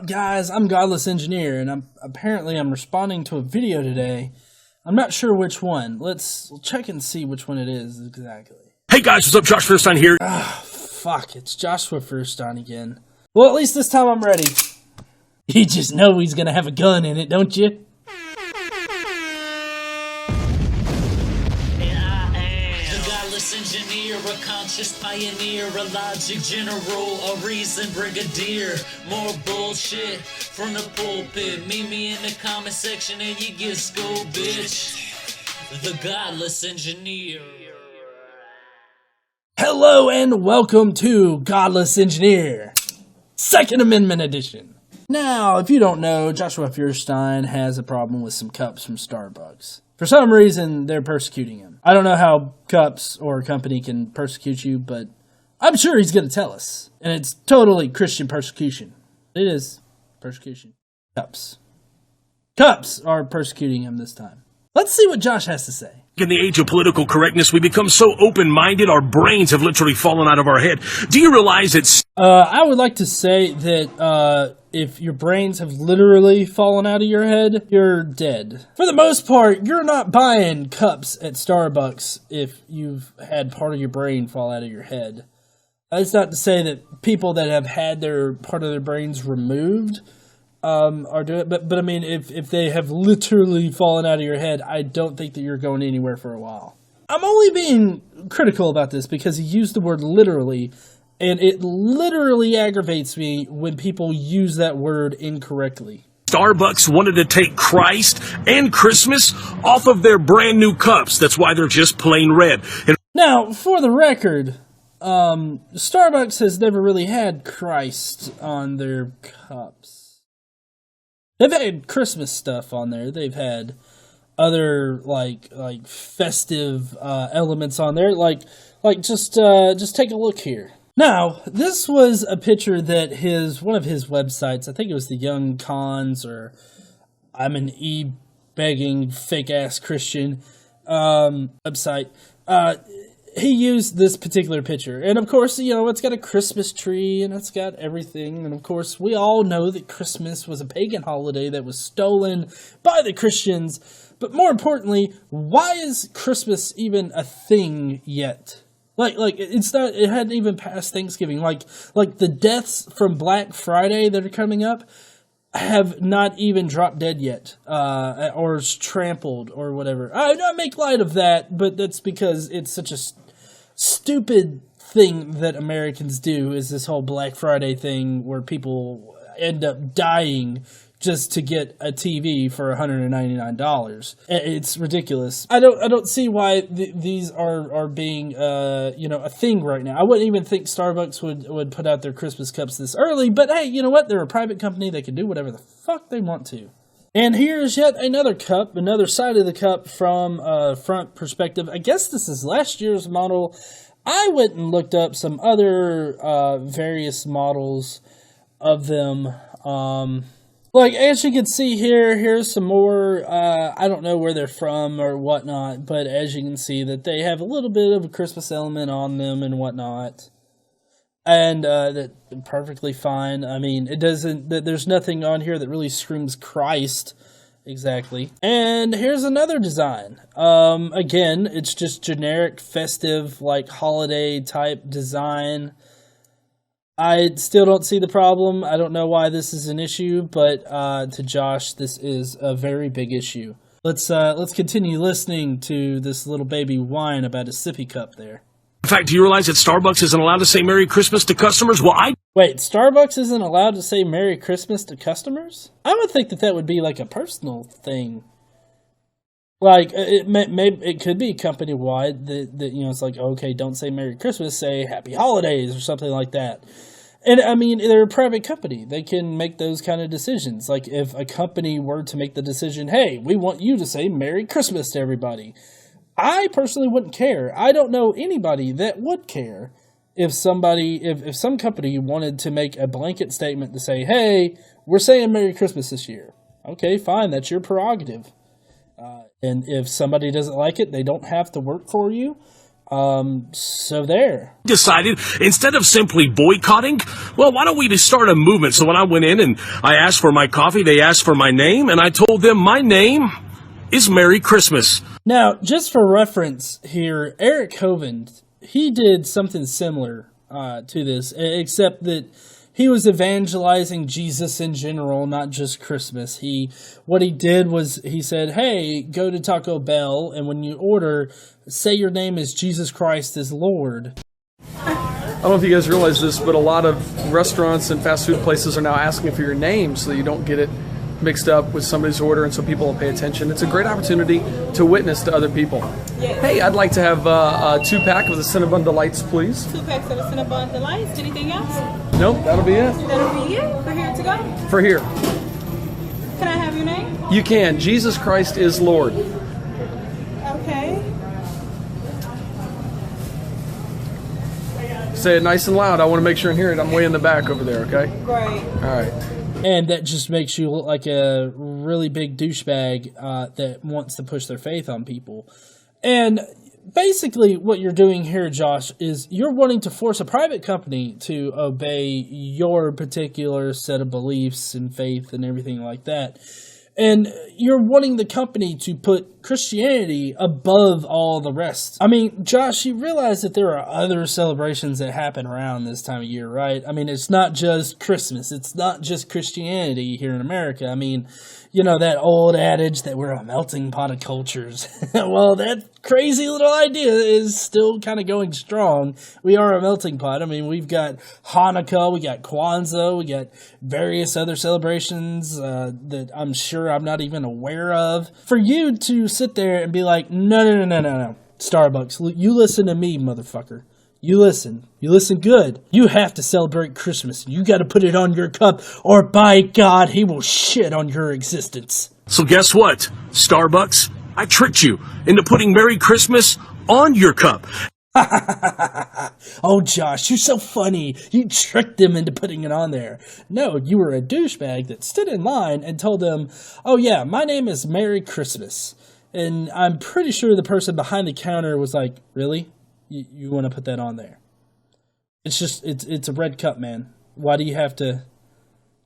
up, guys? I'm Godless Engineer, and I'm responding to a video today. I'm not sure which one. Let's check and see which one it is exactly. Hey guys, what's up? Joshua Feuerstein here. Fuck, it's Joshua Feuerstein again. Well, at least this time I'm ready. You just know he's gonna have a gun in it, don't you? Engineer, a conscious pioneer, a logic general, a reason brigadier. More bullshit from the pulpit. Meet me in the comment section and you get schooled, bitch. The Godless Engineer. Hello and welcome to Godless Engineer, Second Amendment Edition. Now, if you don't know, Joshua Feuerstein has a problem with some cups from Starbucks. For some reason, they're persecuting him. I don't know how cups or a company can persecute you, but I'm sure he's going to tell us. And it's totally Christian persecution. It is persecution. Cups. Cups are persecuting him this time. Let's see what Josh has to say. In the age of political correctness, we become so open-minded, our brains have literally fallen out of our head. Do you realize it's... I would like to say that if your brains have literally fallen out of your head, you're dead. For the most part, you're not buying cups at Starbucks if you've had part of your brain fall out of your head. That's not to say that people that have had their part of their brains removed are doing it, but I mean, if they have literally fallen out of your head, I don't think that you're going anywhere for a while. I'm only being critical about this because he used the word literally, and it literally aggravates me when people use that word incorrectly. Starbucks wanted to take Christ and Christmas off of their brand new cups. That's why they're just plain red. And now, for the record, Starbucks has never really had Christ on their cups. They've had Christmas stuff on there. They've had other like festive elements on there. Just take a look here. Now, this was a picture that one of his websites, I think it was the Young Cons or I'm an e-begging fake-ass Christian website, he used this particular picture. And of course, you know, it's got a Christmas tree and it's got everything. And of course, we all know that Christmas was a pagan holiday that was stolen by the Christians. But more importantly, why is Christmas even a thing yet? Like it's not, it hadn't even passed Thanksgiving. Like the deaths from Black Friday that are coming up have not even dropped dead yet, or trampled or whatever. I make light of that, but that's because it's such a stupid thing that Americans do, is this whole Black Friday thing where people end up dying just to get a TV for $199. It's ridiculous. I don't see why these are being a thing right now. I wouldn't even think Starbucks would put out their Christmas cups this early, but hey, you know what? They're a private company. They can do whatever the fuck they want to. And here's yet another cup, another side of the cup from a front perspective. I guess this is last year's model. I went and looked up some other various models of them. As you can see here, here's some more, I don't know where they're from or whatnot, but as you can see that they have a little bit of a Christmas element on them and whatnot. And that's perfectly fine. I mean, there's nothing on here that really screams Christ, exactly. And here's another design. Again, it's just generic, festive, like holiday type design. I still don't see the problem. I don't know why this is an issue, but to Josh, this is a very big issue. Let's continue listening to this little baby whine about a sippy cup there. in fact, do you realize that Starbucks isn't allowed to say Merry Christmas to customers? Wait, Starbucks isn't allowed to say Merry Christmas to customers? I would think that would be like a personal thing. Like, it could be company-wide that it's like, okay, don't say Merry Christmas, say Happy Holidays or something like that. And, I mean, they're a private company. They can make those kind of decisions. Like, if a company were to make the decision, hey, we want you to say Merry Christmas to everybody, I personally wouldn't care. I don't know anybody that would care if some company wanted to make a blanket statement to say, hey, we're saying Merry Christmas this year. Okay, fine, that's your prerogative. And if somebody doesn't like it, they don't have to work for you. So there. Decided, instead of simply boycotting, well, why don't we just start a movement? So when I went in and I asked for my coffee, they asked for my name, and I told them my name is Merry Christmas. Now, just for reference here, Eric Hovind, he did something similar to this, except that he was evangelizing Jesus in general, not just Christmas. What he did was he said, hey, go to Taco Bell, and when you order, say your name is Jesus Christ is Lord. I don't know if you guys realize this, but a lot of restaurants and fast food places are now asking for your name so that you don't get it mixed up with somebody's order and so people will pay attention. It's a great opportunity to witness to other people. Yes. Hey, I'd like to have a 2-pack of the Cinnabon Delights, please. 2 packs of the Cinnabon Delights. Anything else? Nope, that'll be it. That'll be it. For here to go. For here. Can I have your name? You can. Jesus Christ is Lord. Okay. Say it nice and loud. I want to make sure I hear it. I'm way in the back over there, okay? Great. All right. And that just makes you look like a really big douchebag that wants to push their faith on people. And basically what you're doing here, Josh, is you're wanting to force a private company to obey your particular set of beliefs and faith and everything like that. And you're wanting the company to put Christianity above all the rest. I mean, Josh, you realize that there are other celebrations that happen around this time of year, right? I mean, it's not just Christmas. It's not just Christianity here in America. I mean, you know, that old adage that we're a melting pot of cultures. Well, that crazy little idea is still kind of going strong. We are a melting pot. I mean, we've got Hanukkah, we got Kwanzaa, we got various other celebrations that I'm sure I'm not even aware of. For you to sit there and be like, no, Starbucks, you listen to me, motherfucker. You listen good. You have to celebrate Christmas. You got to put it on your cup, or by God, he will shit on your existence. So guess what, Starbucks? I tricked you into putting Merry Christmas on your cup. Oh, Josh, you're so funny. You tricked them into putting it on there. No, you were a douchebag that stood in line and told them, oh yeah, my name is Merry Christmas. And I'm pretty sure the person behind the counter was like, really? You want to put that on there? It's just, it's a red cup, man. Why do you have to?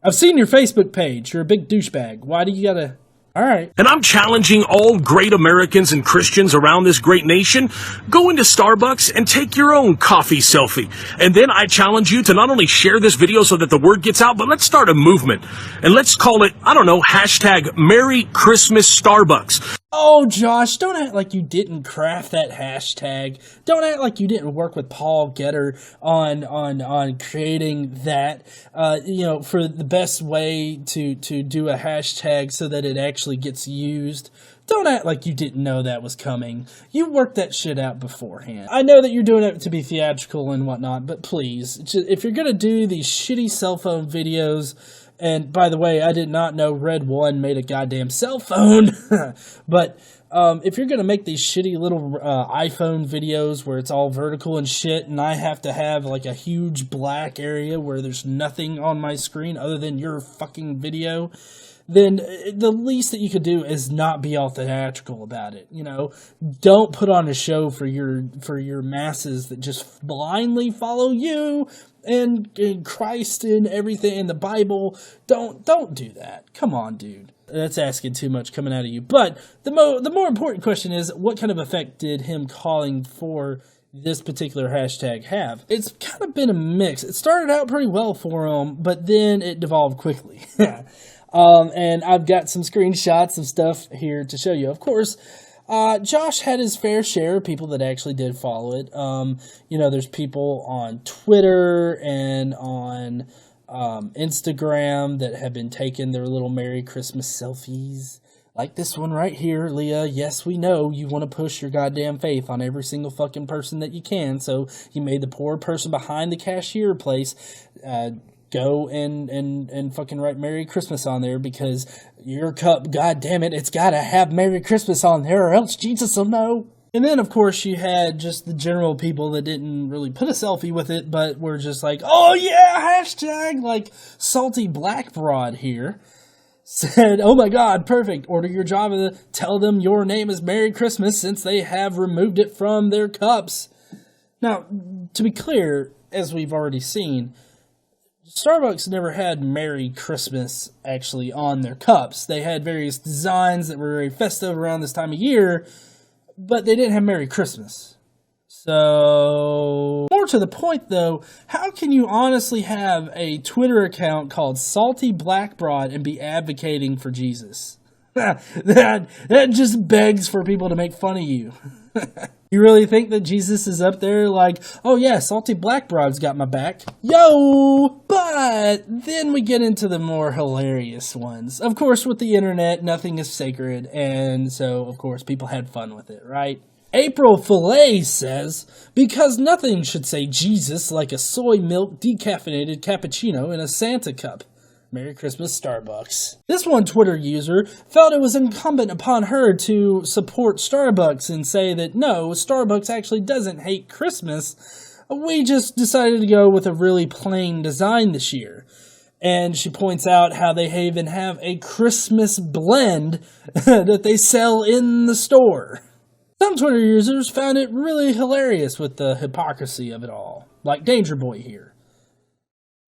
I've seen your Facebook page. You're a big douchebag. Why do you gotta? All right. And I'm challenging all great Americans and Christians around this great nation, go into Starbucks and take your own coffee selfie. And then I challenge you to not only share this video so that the word gets out, but let's start a movement. And let's call it, I don't know, hashtag Merry Christmas Starbucks. Oh, Josh, don't act like you didn't craft that hashtag. Don't act like you didn't work with Paul Getter on creating that, for the best way to do a hashtag so that it actually gets used. Don't act like you didn't know that was coming. You worked that shit out beforehand. I know that you're doing it to be theatrical and whatnot, but please, if you're going to do these shitty cell phone videos. And by the way, I did not know Red One made a goddamn cell phone. But if you're going to make these shitty little iPhone videos where it's all vertical and shit, and I have to have like a huge black area where there's nothing on my screen other than your fucking video, then the least that you could do is not be all theatrical about it. You know, don't put on a show for your masses that just blindly follow you and Christ and everything in the Bible. Don't do that. Come on, dude. That's asking too much coming out of you. But the more important question is, what kind of effect did him calling for this particular hashtag have? It's kind of been a mix. It started out pretty well for him, but then it devolved quickly. And I've got some screenshots of stuff here to show you. Of course, Josh had his fair share of people that actually did follow it. There's people on Twitter and on Instagram that have been taking their little Merry Christmas selfies. Like this one right here, Leah. Yes, we know you want to push your goddamn faith on every single fucking person that you can. So you made the poor person behind the cashier place go and fucking write Merry Christmas on there because your cup, god damn it, it's gotta have Merry Christmas on there or else Jesus will know. And then, of course, you had just the general people that didn't really put a selfie with it, but were just like, oh yeah, hashtag, like Salty Black Broad here. said, "Oh my God, perfect. Order your Java. Tell them your name is Merry Christmas since they have removed it from their cups." Now, to be clear, as we've already seen, Starbucks never had Merry Christmas actually on their cups. They had various designs that were very festive around this time of year, but they didn't have Merry Christmas. So, more to the point though, how can you honestly have a Twitter account called Salty Black Broad and be advocating for Jesus? that just begs for people to make fun of you. You really think that Jesus is up there like, "Oh yeah, Salty Black Broad's got my back. Yo!" But then we get into the more hilarious ones. Of course, with the internet, nothing is sacred, and so, of course, people had fun with it, right? April Fillet says, "Because nothing should say Jesus like a soy milk decaffeinated cappuccino in a Santa cup. Merry Christmas, Starbucks." This one Twitter user felt it was incumbent upon her to support Starbucks and say that no, Starbucks actually doesn't hate Christmas. We just decided to go with a really plain design this year. And she points out how they even have a Christmas blend that they sell in the store. Some Twitter users found it really hilarious with the hypocrisy of it all, like Danger Boy here.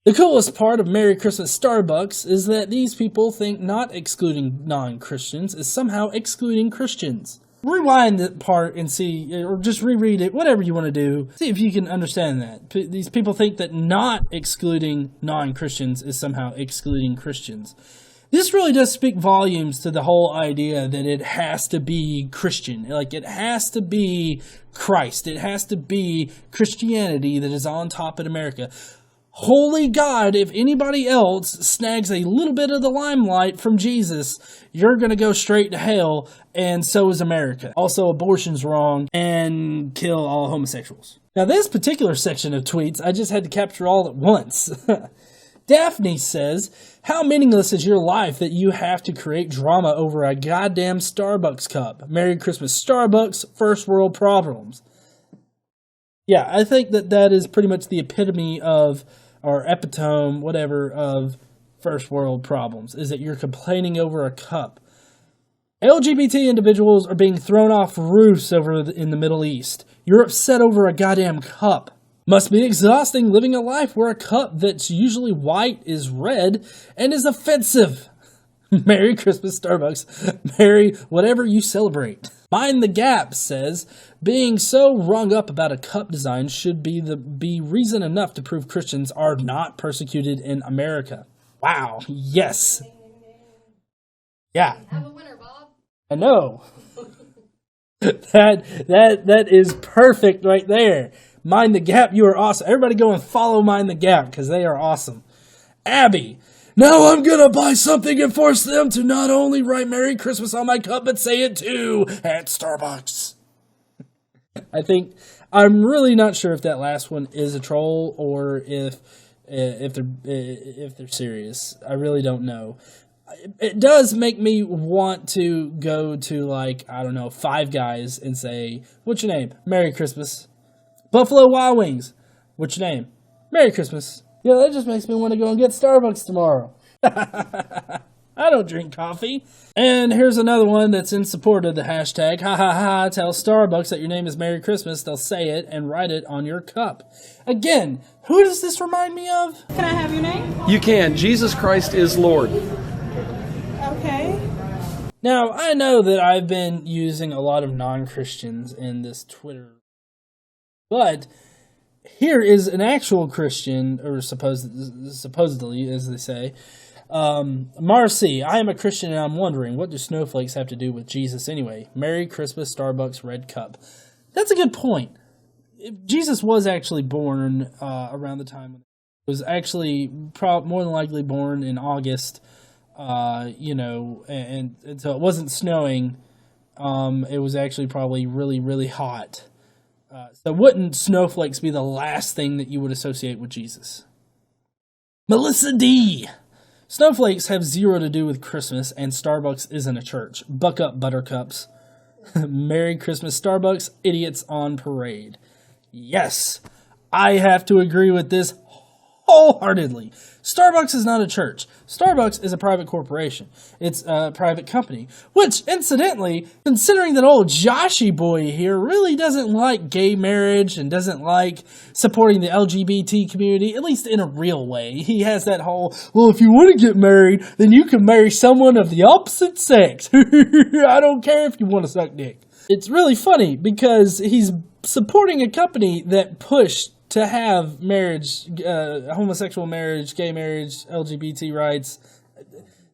The coolest part of Merry Christmas Starbucks is that these people think not excluding non-Christians is somehow excluding Christians. Rewind that part and see, or just reread it, whatever you want to do. See if you can understand that. These people think that not excluding non-Christians is somehow excluding Christians. This really does speak volumes to the whole idea that it has to be Christian. Like, it has to be Christ. It has to be Christianity that is on top in America. Holy God, if anybody else snags a little bit of the limelight from Jesus, you're going to go straight to hell, and so is America. Also, abortion's wrong, and kill all homosexuals. Now, this particular section of tweets, I just had to capture all at once. Daphne says, "How meaningless is your life that you have to create drama over a goddamn Starbucks cup? Merry Christmas, Starbucks, first world problems." Yeah, I think that is pretty much the epitome of, or epitome, whatever, of first world problems, is that you're complaining over a cup. LGBT individuals are being thrown off roofs in the Middle East. You're upset over a goddamn cup. Must be exhausting living a life where a cup that's usually white is red and is offensive. Merry Christmas, Starbucks. Merry whatever you celebrate. Mind the Gap says, "Being so rung up about a cup design should be reason enough to prove Christians are not persecuted in America." Wow. Yes. Yeah. Have a winner, Bob. I know. That is perfect right there. Mind the Gap, you are awesome. Everybody go and follow Mind the Gap because they are awesome. Abby, "Now I'm gonna buy something and force them to not only write Merry Christmas on my cup, but say it too at Starbucks." I'm really not sure if that last one is a troll or if they're serious. I really don't know. It does make me want to go to, like, I don't know, Five Guys and say, "What's your name?" "Merry Christmas." Buffalo Wild Wings, "What's your name?" "Merry Christmas." Yeah, that just makes me want to go and get Starbucks tomorrow. I don't drink coffee. And here's another one that's in support of the hashtag, "Ha ha ha, tell Starbucks that your name is Merry Christmas, they'll say it and write it on your cup." Again, who does this remind me of? Can I have your name? You can. Jesus Christ is Lord. Okay. Now, I know that I've been using a lot of non-Christians in this Twitter, but here is an actual Christian, or supposedly, as they say. Marcy, "I am a Christian and I'm wondering, what do snowflakes have to do with Jesus anyway? Merry Christmas, Starbucks red cup." That's a good point. If Jesus was actually born around the time, it was actually more than likely born in August, and so it wasn't snowing. It was actually probably really, really hot. So wouldn't snowflakes be the last thing that you would associate with Jesus? Melissa D, "Snowflakes have zero to do with Christmas, and Starbucks isn't a church. Buck up, buttercups." Merry Christmas, Starbucks, idiots on parade. Yes, I have to agree with this wholeheartedly. Starbucks is not a church. Starbucks is a private corporation. It's a private company. Which, incidentally, considering that old Joshy boy here really doesn't like gay marriage and doesn't like supporting the LGBT community, at least in a real way. He has that whole, well, if you want to get married, then you can marry someone of the opposite sex. I don't care if you want to suck dick. It's really funny because he's supporting a company that pushed to have marriage, homosexual marriage, gay marriage, LGBT rights.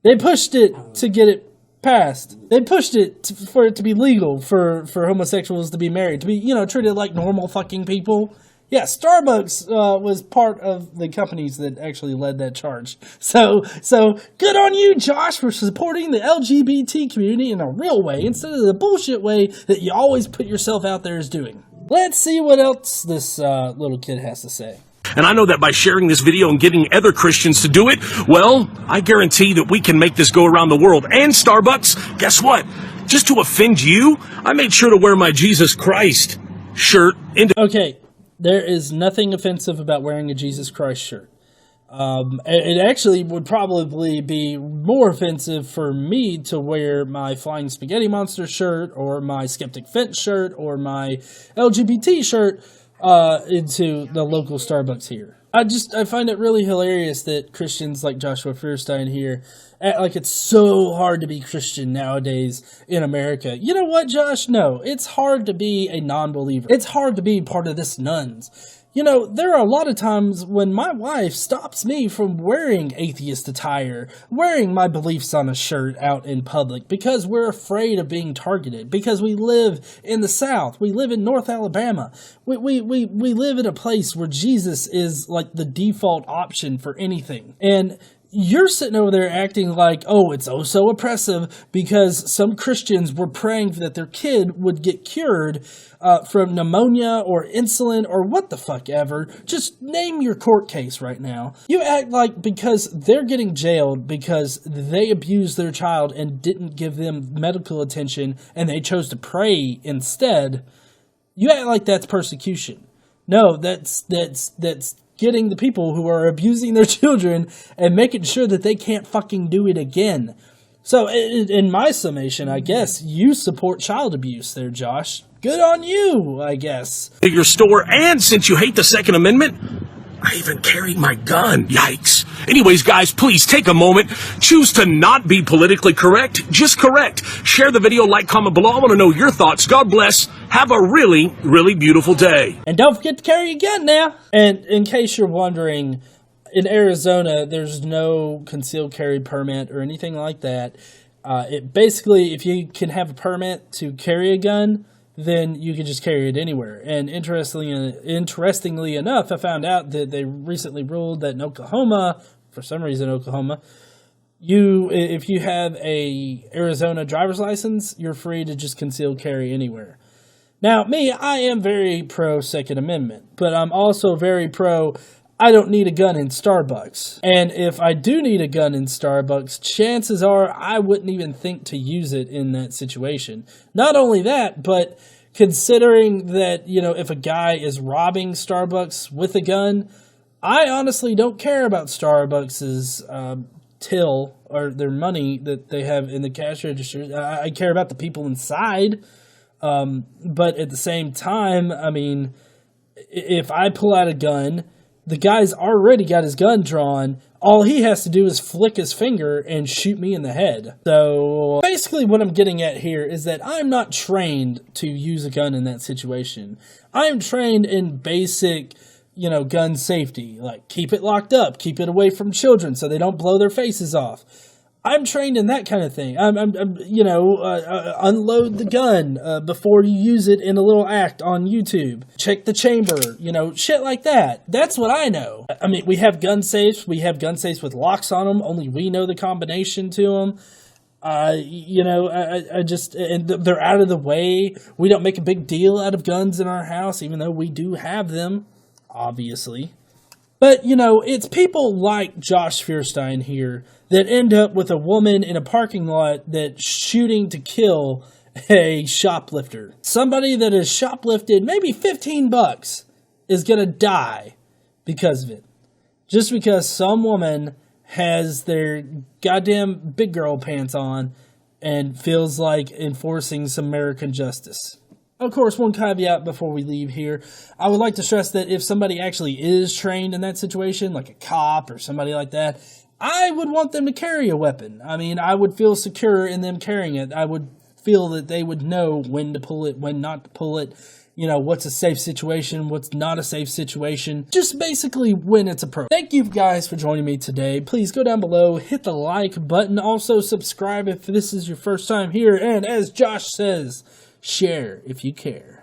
They pushed it to get it passed. They pushed it for it to be legal for homosexuals to be married, to be, treated like normal fucking people. Yeah, Starbucks was part of the companies that actually led that charge. So good on you, Josh, for supporting the LGBT community in a real way instead of the bullshit way that you always put yourself out there as doing. Let's see what else this little kid has to say. And I know that by sharing this video and getting other Christians to do it, well, I guarantee that we can make this go around the world. And Starbucks, guess what? Just to offend you, I made sure to wear my Jesus Christ shirt into... Okay, there is nothing offensive about wearing a Jesus Christ shirt. It actually would probably be more offensive for me to wear my Flying Spaghetti Monster shirt or my Skeptic Fence shirt or my LGBT shirt into the local Starbucks here. I find it really hilarious that Christians like Joshua Feuerstein here act like it's so hard to be Christian nowadays in America. You know what, Josh? No, it's hard to be a non-believer. It's hard to be part of this nuns. There are a lot of times when my wife stops me from wearing atheist attire, wearing my beliefs on a shirt out in public, because we're afraid of being targeted, because we live in the South, we live in North Alabama, we live in a place where Jesus is like the default option for anything. And you're sitting over there acting like, oh, it's oh so oppressive because some Christians were praying that their kid would get cured from pneumonia or insulin or what the fuck ever. Just name your court case right now. You act like because they're getting jailed because they abused their child and didn't give them medical attention and they chose to pray instead, you act like that's persecution. No, that's getting the people who are abusing their children and making sure that they can't fucking do it again. So, in my summation, I guess, you support child abuse there, Josh. Good on you, I guess. Your store, and since you hate the Second Amendment, I even carried my gun. Yikes. Anyways, guys, please take a moment. Choose to not be politically correct. Just correct. Share the video, like, comment below. I want to know your thoughts. God bless. Have a really, really beautiful day. And don't forget to carry a gun now. And in case you're wondering, in Arizona, there's no concealed carry permit or anything like that. It basically, if you can have a permit to carry a gun, then you can just carry it anywhere. And interestingly enough, I found out that they recently ruled that in Oklahoma, for some reason Oklahoma, if you have a Arizona driver's license, you're free to just conceal carry anywhere. Now, me, I am very pro Second Amendment, but I'm also very pro I don't need a gun in Starbucks. And if I do need a gun in Starbucks, chances are I wouldn't even think to use it in that situation. Not only that, but considering that, if a guy is robbing Starbucks with a gun, I honestly don't care about Starbucks' till or their money that they have in the cash register. I care about the people inside. But at the same time, I mean, if I pull out a gun, the guy's already got his gun drawn. All he has to do is flick his finger and shoot me in the head. So basically what I'm getting at here is that I'm not trained to use a gun in that situation. I'm trained in basic, gun safety. Like, keep it locked up, keep it away from children so they don't blow their faces off. I'm trained in that kind of thing. Unload the gun before you use it in a little act on YouTube. Check the chamber, shit like that. That's what I know. I mean, we have gun safes. We have gun safes with locks on them. Only we know the combination to them. And they're out of the way. We don't make a big deal out of guns in our house, even though we do have them, obviously. But, it's people like Josh Feuerstein here that end up with a woman in a parking lot that's shooting to kill a shoplifter. Somebody that has shoplifted maybe $15 is going to die because of it. just because some woman has their goddamn big girl pants on and feels like enforcing some American justice. Of course, one caveat before we leave here, I would like to stress that if somebody actually is trained in that situation, like a cop or somebody like that, I would want them to carry a weapon. I mean, I would feel secure in them carrying it. I would feel that they would know when to pull it, when not to pull it, you know, what's a safe situation, what's not a safe situation, just basically when it's appropriate. Thank you guys for joining me today. Please go down below, hit the like button, also subscribe if this is your first time here, and as Josh says, share if you care.